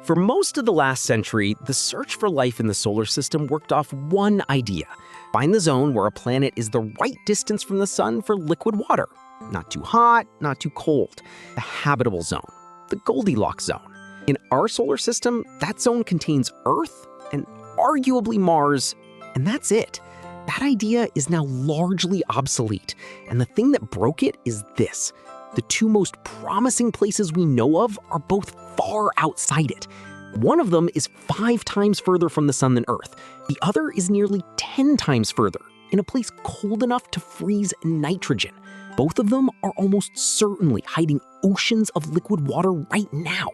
For most of the last century, the search for life in the solar system worked off one idea. Find the zone where a planet is the right distance from the sun for liquid water. Not too hot, not too cold. The habitable zone, the Goldilocks zone. In our solar system, that zone contains Earth and arguably Mars, and that's it. That idea is now largely obsolete, and the thing that broke it is this. The two most promising places we know of are both far outside it. One of them is 5 times further from the sun than Earth. The other is nearly 10 times further, in a place cold enough to freeze nitrogen. Both of them are almost certainly hiding oceans of liquid water right now,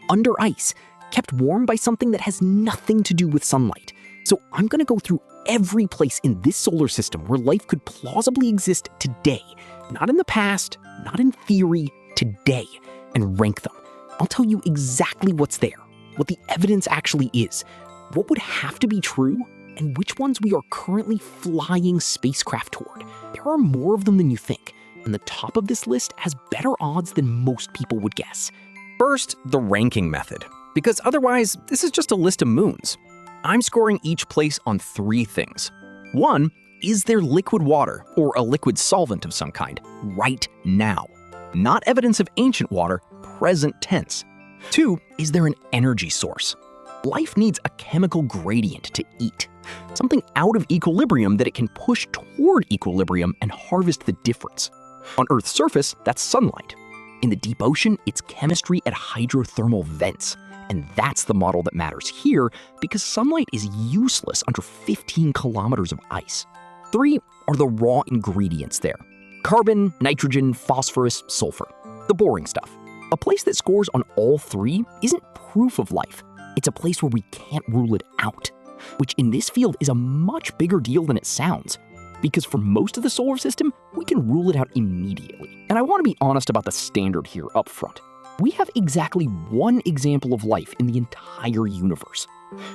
under ice, kept warm by something that has nothing to do with sunlight. So I'm gonna go through every place in this solar system where life could plausibly exist today. Not in the past, not in theory, today, and rank them. I'll tell you exactly what's there, what the evidence actually is, what would have to be true, and which ones we are currently flying spacecraft toward. There are more of them than you think, and the top of this list has better odds than most people would guess. First, the ranking method, because otherwise, this is just a list of moons. I'm scoring each place on 3 things. 1, is there liquid water, or a liquid solvent of some kind, right now? Not evidence of ancient water, present tense. 2, is there an energy source? Life needs a chemical gradient to eat, something out of equilibrium that it can push toward equilibrium and harvest the difference. On Earth's surface, that's sunlight. In the deep ocean, it's chemistry at hydrothermal vents. And that's the model that matters here because sunlight is useless under 15 kilometers of ice. 3 are the raw ingredients there. Carbon, nitrogen, phosphorus, sulfur. The boring stuff. A place that scores on all 3 isn't proof of life. It's a place where we can't rule it out, which in this field is a much bigger deal than it sounds. Because for most of the solar system, we can rule it out immediately. And I want to be honest about the standard here up front. We have exactly 1 example of life in the entire universe.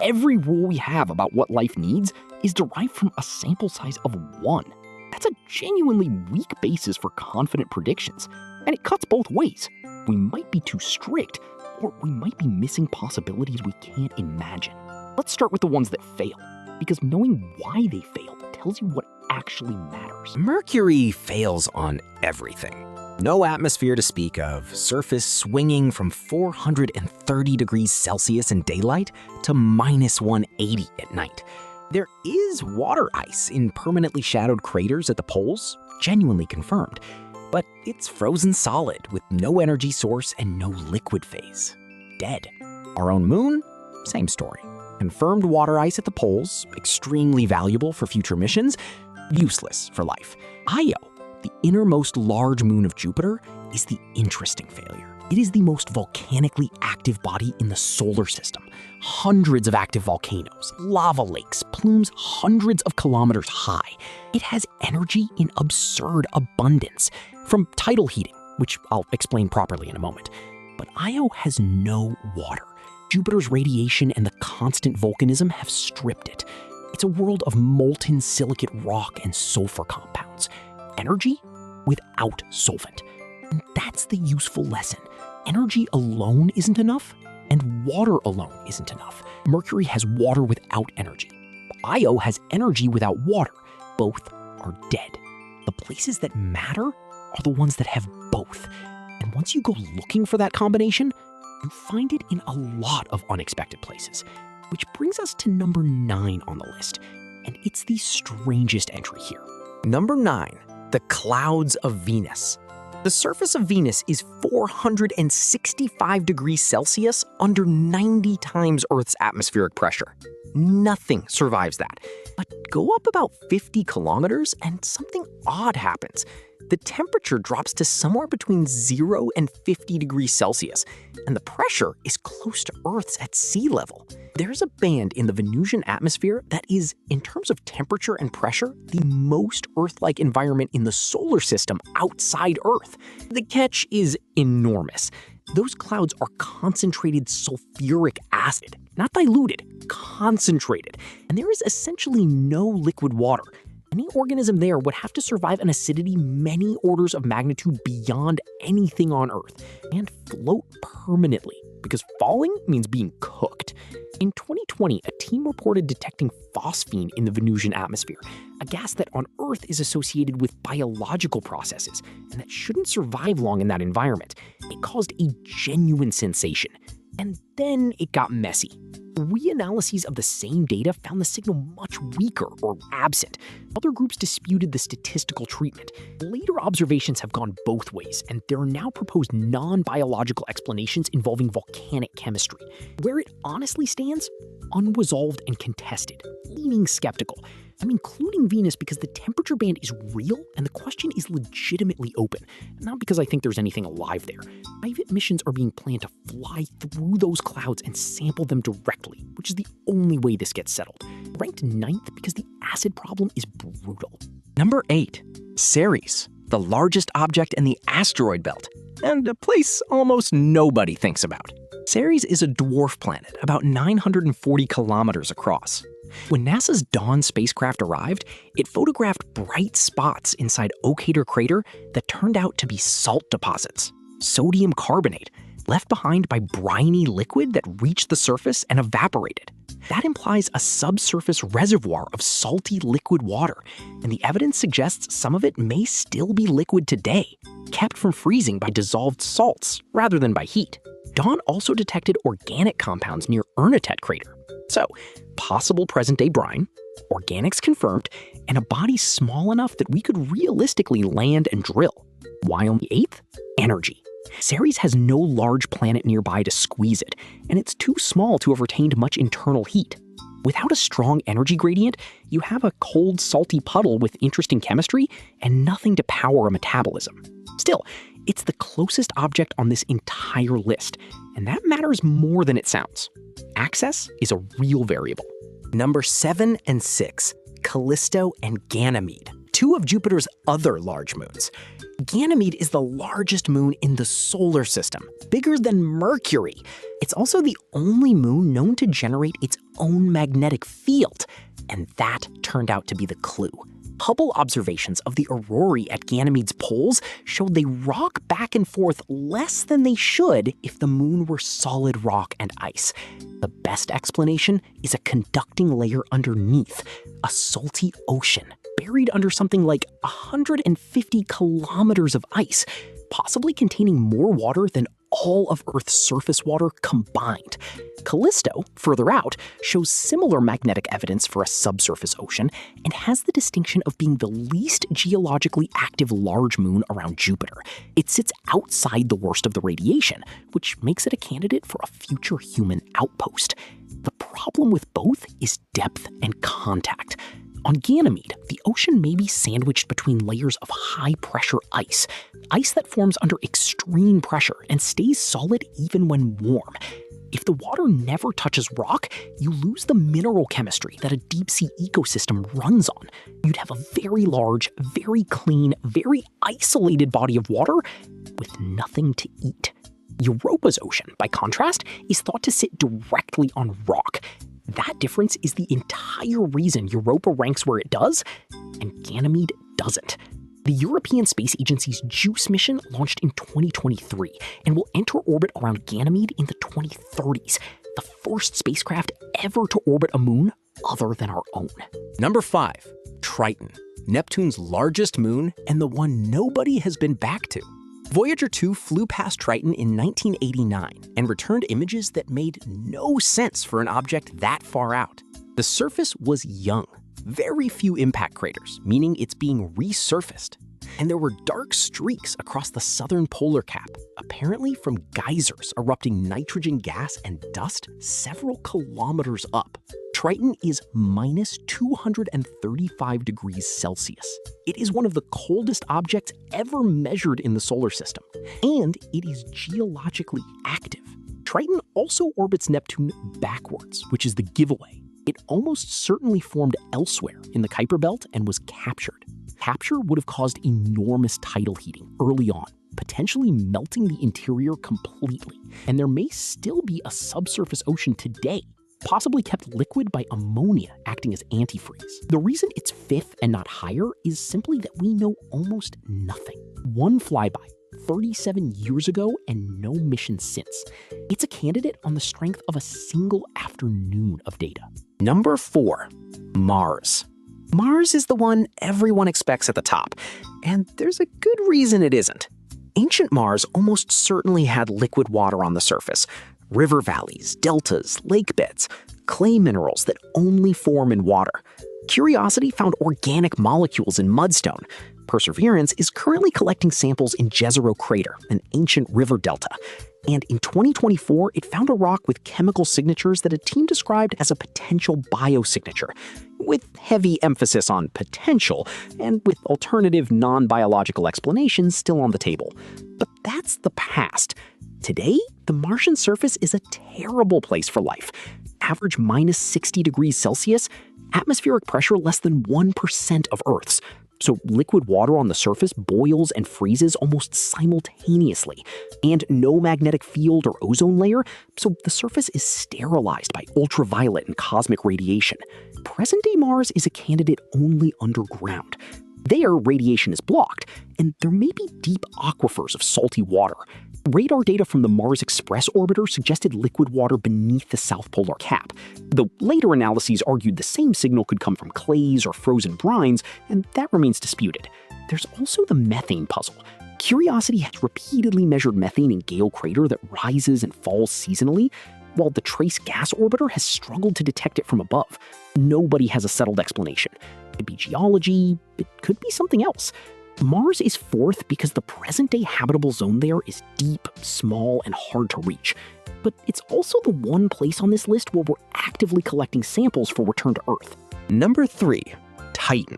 Every rule we have about what life needs is derived from a sample size of 1. That's a genuinely weak basis for confident predictions, and it cuts both ways. We might be too strict, or we might be missing possibilities we can't imagine. Let's start with the ones that fail, because knowing why they fail tells you what actually matters. Mercury fails on everything. No atmosphere to speak of, surface swinging from 430 degrees Celsius in daylight to minus 180 at night. There is water ice in permanently shadowed craters at the poles, genuinely confirmed, but it's frozen solid with no energy source and no liquid phase. Dead. Our own moon? Same story. Confirmed water ice at the poles, extremely valuable for future missions, useless for life. Io, the innermost large moon of Jupiter, is the interesting failure. It is the most volcanically active body in the solar system. Hundreds of active volcanoes, lava lakes, plumes hundreds of kilometers high. It has energy in absurd abundance, from tidal heating, which I'll explain properly in a moment. But Io has no water. Jupiter's radiation and the constant volcanism have stripped it. It's a world of molten silicate rock and sulfur compounds. Energy without solvent. And that's the useful lesson. Energy alone isn't enough, and water alone isn't enough. Mercury has water without energy. Io has energy without water. Both are dead. The places that matter are the ones that have both. And once you go looking for that combination, you find it in a lot of unexpected places. Which brings us to number 9 on the list. And it's the strangest entry here. Number 9, the clouds of Venus. The surface of Venus is 465 degrees Celsius under 90 times Earth's atmospheric pressure. Nothing survives that. But go up about 50 kilometers and something odd happens. The temperature drops to somewhere between 0 and 50 degrees Celsius, and the pressure is close to Earth's at sea level. There's a band in the Venusian atmosphere that is, in terms of temperature and pressure, the most Earth-like environment in the solar system outside Earth. The catch is enormous. Those clouds are concentrated sulfuric acid, not diluted, concentrated, and there is essentially no liquid water. Any organism there would have to survive an acidity many orders of magnitude beyond anything on Earth and float permanently, because falling means being cooked. In 2020, a team reported detecting phosphine in the Venusian atmosphere, a gas that on Earth is associated with biological processes and that shouldn't survive long in that environment. It caused a genuine sensation. And then it got messy. Reanalyses of the same data found the signal much weaker or absent. Other groups disputed the statistical treatment. Later observations have gone both ways, and there are now proposed non-biological explanations involving volcanic chemistry. Where it honestly stands? Unresolved and contested, leaning skeptical. I'm including Venus because the temperature band is real and the question is legitimately open, not because I think there's anything alive there. Private missions are being planned to fly through those clouds and sample them directly, which is the only way this gets settled. Ranked 9th because the acid problem is brutal. Number 8. Ceres, the largest object in the asteroid belt, and a place almost nobody thinks about. Ceres is a dwarf planet about 940 kilometers across. When NASA's Dawn spacecraft arrived, it photographed bright spots inside Ocator Crater that turned out to be salt deposits, sodium carbonate, left behind by briny liquid that reached the surface and evaporated. That implies a subsurface reservoir of salty liquid water, and the evidence suggests some of it may still be liquid today, kept from freezing by dissolved salts rather than by heat. Dawn also detected organic compounds near Ernetet Crater. So, possible present-day brine, organics confirmed, and a body small enough that we could realistically land and drill. Why only 8th? Energy. Ceres has no large planet nearby to squeeze it, and it's too small to have retained much internal heat. Without a strong energy gradient, you have a cold, salty puddle with interesting chemistry and nothing to power a metabolism. Still, it's the closest object on this entire list, and that matters more than it sounds. Access is a real variable. Number 7 and 6, Callisto and Ganymede, 2 of Jupiter's other large moons. Ganymede is the largest moon in the solar system, bigger than Mercury. It's also the only moon known to generate its own magnetic field, and that turned out to be the clue. Hubble observations of the aurorae at Ganymede's poles showed they rock back and forth less than they should if the moon were solid rock and ice. The best explanation is a conducting layer underneath, a salty ocean, buried under something like 150 kilometers of ice, possibly containing more water than all of Earth's surface water combined. Callisto, further out, shows similar magnetic evidence for a subsurface ocean and has the distinction of being the least geologically active large moon around Jupiter. It sits outside the worst of the radiation, which makes it a candidate for a future human outpost. The problem with both is depth and contact. On Ganymede, the ocean may be sandwiched between layers of high-pressure ice that forms under extreme pressure and stays solid even when warm. If the water never touches rock, you lose the mineral chemistry that a deep-sea ecosystem runs on. You'd have a very large, very clean, very isolated body of water with nothing to eat. Europa's ocean, by contrast, is thought to sit directly on rock. That difference is the entire reason Europa ranks where it does, and Ganymede doesn't. The European Space Agency's JUICE mission launched in 2023 and will enter orbit around Ganymede in the 2030s, the first spacecraft ever to orbit a moon other than our own. Number 5, Triton, Neptune's largest moon and the one nobody has been back to. Voyager 2 flew past Triton in 1989 and returned images that made no sense for an object that far out. The surface was young, very few impact craters, meaning it's being resurfaced. And there were dark streaks across the southern polar cap, apparently from geysers erupting nitrogen gas and dust several kilometers up. Triton is minus 235 degrees Celsius. It is one of the coldest objects ever measured in the solar system, and it is geologically active. Triton also orbits Neptune backwards, which is the giveaway. It almost certainly formed elsewhere in the Kuiper Belt and was captured. Capture would have caused enormous tidal heating early on, potentially melting the interior completely, and there may still be a subsurface ocean today. possibly kept liquid by ammonia acting as antifreeze. The reason it's fifth and not higher is simply that we know almost nothing. One flyby 37 years ago and no mission since. It's a candidate on the strength of a single afternoon of data. Number 4, Mars. Mars is the one everyone expects at the top, and there's a good reason it isn't. Ancient Mars almost certainly had liquid water on the surface. River valleys, deltas, lake beds, clay minerals that only form in water. Curiosity found organic molecules in mudstone. Perseverance is currently collecting samples in Jezero Crater, an ancient river delta. And in 2024, it found a rock with chemical signatures that a team described as a potential biosignature, with heavy emphasis on potential, and with alternative non-biological explanations still on the table. But that's the past. Today, the Martian surface is a terrible place for life. Average minus 60 degrees Celsius, atmospheric pressure less than 1% of Earth's. So liquid water on the surface boils and freezes almost simultaneously, and no magnetic field or ozone layer, so the surface is sterilized by ultraviolet and cosmic radiation. Present-day Mars is a candidate only underground. There, radiation is blocked, and there may be deep aquifers of salty water. Radar data from the Mars Express orbiter suggested liquid water beneath the south polar cap, though later analyses argued the same signal could come from clays or frozen brines, and that remains disputed. There's also the methane puzzle. Curiosity has repeatedly measured methane in Gale Crater that rises and falls seasonally, while the Trace Gas Orbiter has struggled to detect it from above. Nobody has a settled explanation. It could be geology, it could be something else. Mars is fourth because the present-day habitable zone there is deep, small, and hard to reach. But it's also the one place on this list where we're actively collecting samples for return to Earth. Number 3, Titan.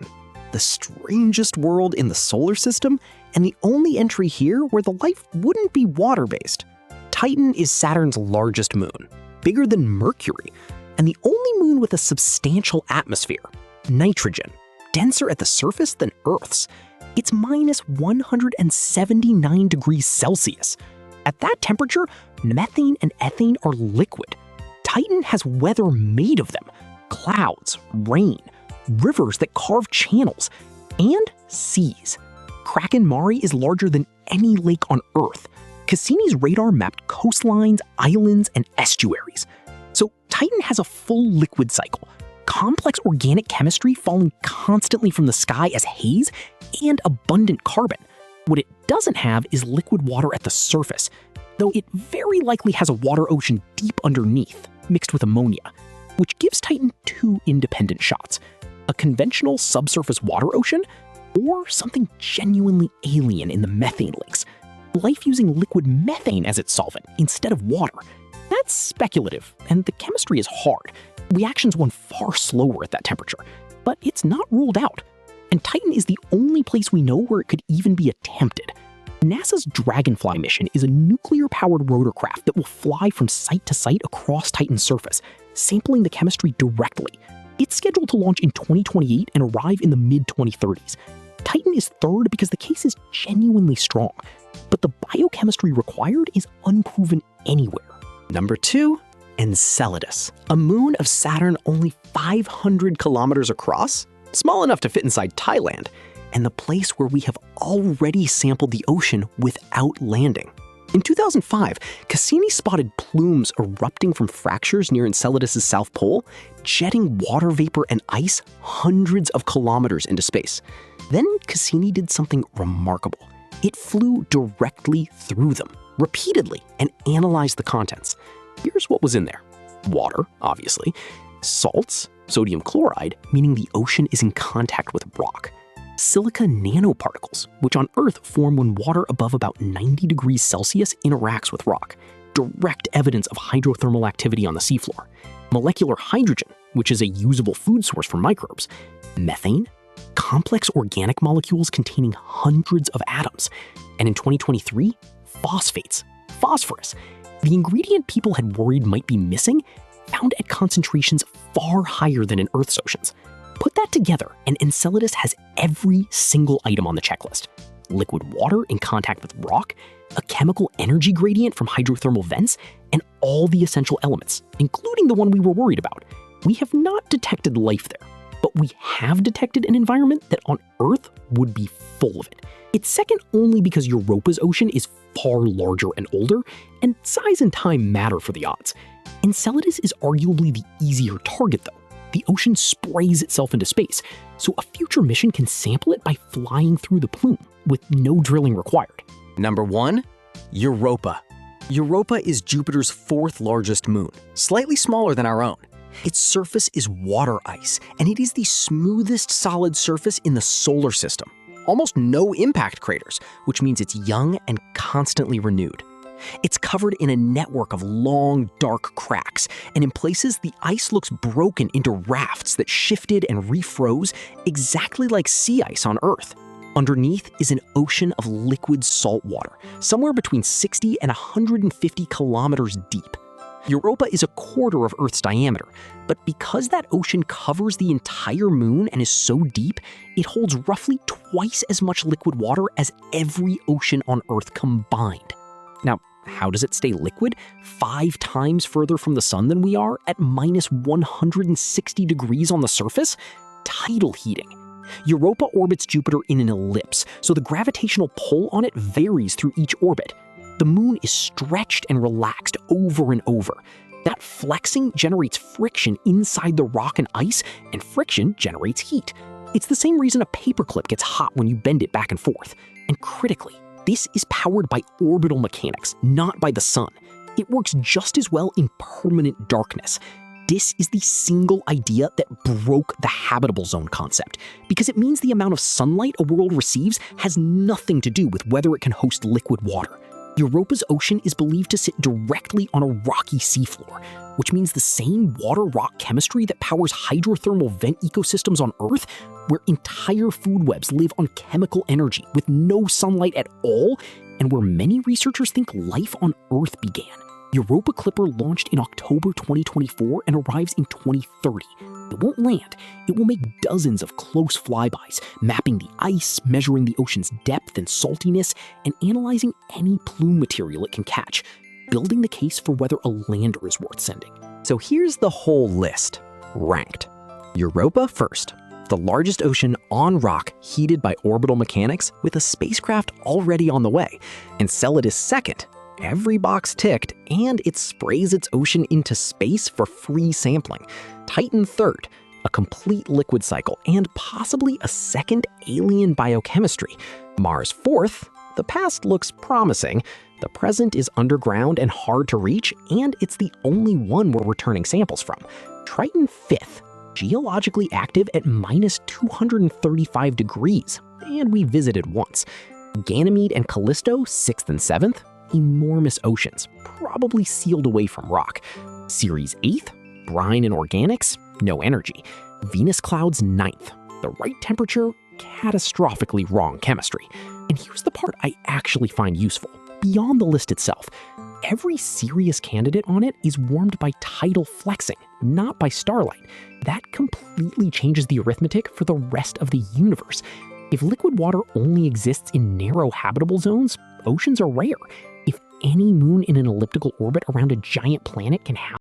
The strangest world in the solar system, and the only entry here where the life wouldn't be water-based. Titan is Saturn's largest moon, bigger than Mercury, and the only moon with a substantial atmosphere, nitrogen, denser at the surface than Earth's. It's minus 179 degrees Celsius. At that temperature, methane and ethane are liquid. Titan has weather made of them: clouds, rain, rivers that carve channels, and seas. Kraken Mare is larger than any lake on Earth. Cassini's radar mapped coastlines, islands, and estuaries. So Titan has a full liquid cycle, complex organic chemistry falling constantly from the sky as haze, and abundant carbon. What it doesn't have is liquid water at the surface, though it very likely has a water ocean deep underneath, mixed with ammonia, which gives Titan two independent shots: a conventional subsurface water ocean, or something genuinely alien in the methane lakes, life using liquid methane as its solvent instead of water. That's speculative, and the chemistry is hard. Reactions run far slower at that temperature, but it's not ruled out. And Titan is the only place we know where it could even be attempted. NASA's Dragonfly mission is a nuclear-powered rotorcraft that will fly from site to site across Titan's surface, sampling the chemistry directly. It's scheduled to launch in 2028 and arrive in the mid-2030s. Titan is third because the case is genuinely strong, but the biochemistry required is unproven anywhere. Number 2, Enceladus, a moon of Saturn only 500 kilometers across, small enough to fit inside Thailand, and the place where we have already sampled the ocean without landing. In 2005, Cassini spotted plumes erupting from fractures near Enceladus' south pole, jetting water vapor and ice hundreds of kilometers into space. Then Cassini did something remarkable. It flew directly through them, repeatedly, and analyzed the contents. Here's what was in there. Water, obviously. Salts, sodium chloride, meaning the ocean is in contact with rock. Silica nanoparticles, which on Earth form when water above about 90 degrees Celsius interacts with rock. Direct evidence of hydrothermal activity on the seafloor. Molecular hydrogen, which is a usable food source for microbes. Methane, complex organic molecules containing hundreds of atoms. And in 2023, phosphates, phosphorus, the ingredient people had worried might be missing, found at concentrations far higher than in Earth's oceans. Put that together, and Enceladus has every single item on the checklist. Liquid water in contact with rock, a chemical energy gradient from hydrothermal vents, and all the essential elements, including the one we were worried about. We have not detected life there, but we have detected an environment that on Earth would be full of it. It's second only because Europa's ocean is far larger and older, and size and time matter for the odds. Enceladus is arguably the easier target though. The ocean sprays itself into space, so a future mission can sample it by flying through the plume, with no drilling required. Number 1. Europa. Europa is Jupiter's 4th largest moon, slightly smaller than our own. Its surface is water ice, and it is the smoothest solid surface in the solar system. Almost no impact craters, which means it's young and constantly renewed. It's covered in a network of long, dark cracks, and in places the ice looks broken into rafts that shifted and refroze exactly like sea ice on Earth. Underneath is an ocean of liquid salt water, somewhere between 60 and 150 kilometers deep. Europa is a quarter of Earth's diameter, but because that ocean covers the entire moon and is so deep, it holds roughly twice as much liquid water as every ocean on Earth combined. Now, how does it stay liquid 5 times further from the sun than we are at minus 160 degrees on the surface? Tidal heating. Europa orbits Jupiter in an ellipse, so the gravitational pull on it varies through each orbit. The moon is stretched and relaxed over and over. That flexing generates friction inside the rock and ice, and friction generates heat. It's the same reason a paperclip gets hot when you bend it back and forth. And critically, this is powered by orbital mechanics, not by the sun. It works just as well in permanent darkness. This is the single idea that broke the habitable zone concept, because it means the amount of sunlight a world receives has nothing to do with whether it can host liquid water. Europa's ocean is believed to sit directly on a rocky seafloor, which means the same water-rock chemistry that powers hydrothermal vent ecosystems on Earth, where entire food webs live on chemical energy with no sunlight at all, and where many researchers think life on Earth began. Europa Clipper launched in October 2024 and arrives in 2030. It won't land. It will make dozens of close flybys, mapping the ice, measuring the ocean's depth and saltiness, and analyzing any plume material it can catch, building the case for whether a lander is worth sending. So here's the whole list, ranked. Europa first, the largest ocean on rock heated by orbital mechanics with a spacecraft already on the way. Enceladus second, every box ticked, and it sprays its ocean into space for free sampling. Titan third, a complete liquid cycle and possibly a second alien biochemistry. Mars fourth, the past looks promising. The present is underground and hard to reach, and it's the only one we're returning samples from. Triton fifth, geologically active at minus 235 degrees, and we visited once. Ganymede and Callisto 6th and 7th, enormous oceans, probably sealed away from rock. Ceres 8th, brine and organics, no energy. Venus clouds 9th, the right temperature, catastrophically wrong chemistry. And here's the part I actually find useful. Beyond the list itself, every serious candidate on it is warmed by tidal flexing, not by starlight. That completely changes the arithmetic for the rest of the universe. If liquid water only exists in narrow habitable zones, oceans are rare. If any moon in an elliptical orbit around a giant planet can have